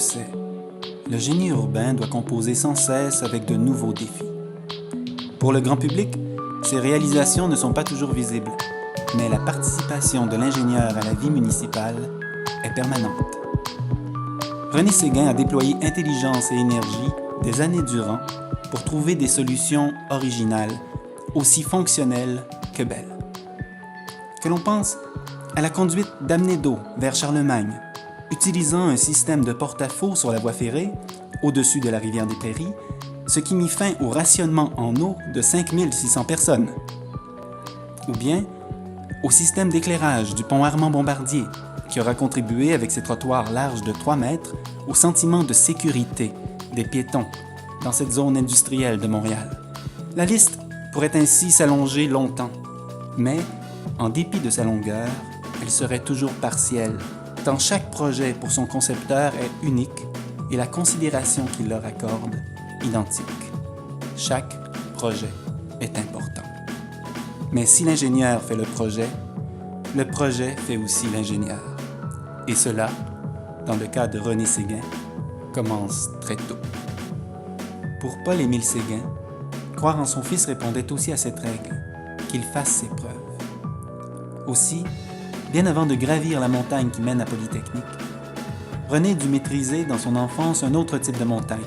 succès, le génie urbain doit composer sans cesse avec de nouveaux défis. Pour le grand public, ces réalisations ne sont pas toujours visibles, mais la participation de l'ingénieur à la vie municipale est permanente. René Séguin a déployé intelligence et énergie des années durant pour trouver des solutions originales, aussi fonctionnelles que belles. Que l'on pense à la conduite d'amener d'eau vers Charlemagne, utilisant un système de porte-à-faux sur la voie ferrée, au-dessus de la rivière des Prairies, ce qui mit fin au rationnement en eau de 5600 personnes. Ou bien au système d'éclairage du pont Armand-Bombardier, qui aura contribué avec ses trottoirs larges de 3 mètres au sentiment de sécurité des piétons dans cette zone industrielle de Montréal. La liste pourrait ainsi s'allonger longtemps, mais, en dépit de sa longueur, elle serait toujours partielle, tant chaque projet pour son concepteur est unique et la considération qu'il leur accorde identique. Chaque projet est important. Mais si l'ingénieur fait le projet fait aussi l'ingénieur. Et cela, dans le cas de René Séguin, commence très tôt. Pour Paul-Émile Séguin, croire en son fils répondait aussi à cette règle, qu'il fasse ses preuves. Aussi, bien avant de gravir la montagne qui mène à Polytechnique, René dut maîtriser dans son enfance un autre type de montagne,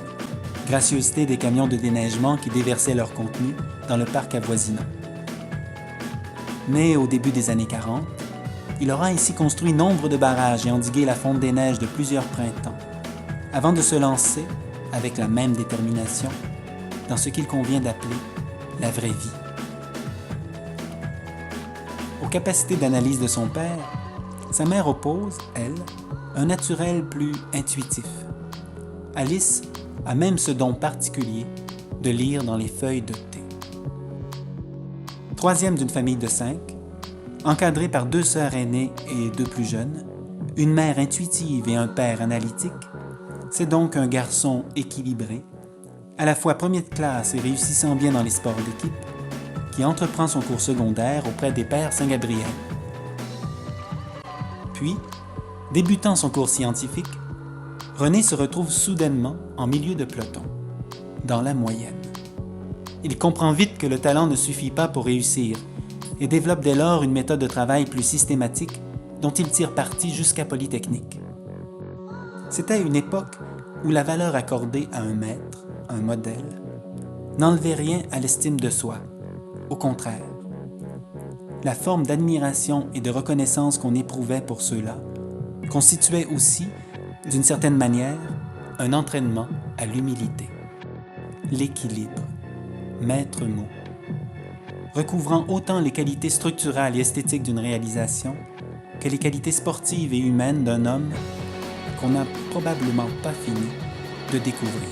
gracieuseté des camions de déneigement qui déversaient leur contenu dans le parc avoisinant. Né au début des années 40, il aura ainsi construit nombre de barrages et endigué la fonte des neiges de plusieurs printemps, avant de se lancer, avec la même détermination, dans ce qu'il convient d'appeler la vraie vie. Aux capacités d'analyse de son père, sa mère oppose, elle, un naturel plus intuitif. Alice a même ce don particulier de lire dans les feuilles de thé. Troisième d'une famille de 5, encadré par 2 sœurs aînées et 2 plus jeunes, une mère intuitive et un père analytique, c'est donc un garçon équilibré, à la fois premier de classe et réussissant bien dans les sports d'équipe, qui entreprend son cours secondaire auprès des Pères Saint-Gabriel. Puis, débutant son cours scientifique, René se retrouve soudainement en milieu de peloton, dans la moyenne. Il comprend vite que le talent ne suffit pas pour réussir et développe dès lors une méthode de travail plus systématique dont il tire parti jusqu'à Polytechnique. C'était une époque où la valeur accordée à un maître, un modèle, n'enlevait rien à l'estime de soi. Au contraire, la forme d'admiration et de reconnaissance qu'on éprouvait pour ceux-là constituait aussi, d'une certaine manière, un entraînement à l'humilité. L'équilibre, maître mot, recouvrant autant les qualités structurales et esthétiques d'une réalisation que les qualités sportives et humaines d'un homme qu'on n'a probablement pas fini de découvrir.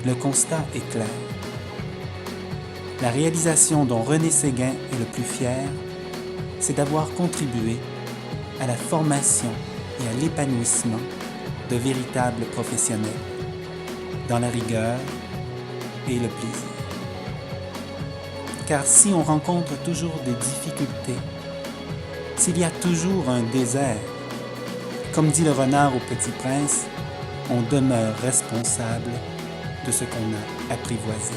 Le constat est clair. La réalisation dont René Séguin est le plus fier, c'est d'avoir contribué à la formation et à l'épanouissement de véritables professionnels, dans la rigueur et le plaisir. Car si on rencontre toujours des difficultés, s'il y a toujours un désert, comme dit le renard au Petit Prince, on demeure responsable de ce qu'on a apprivoisé.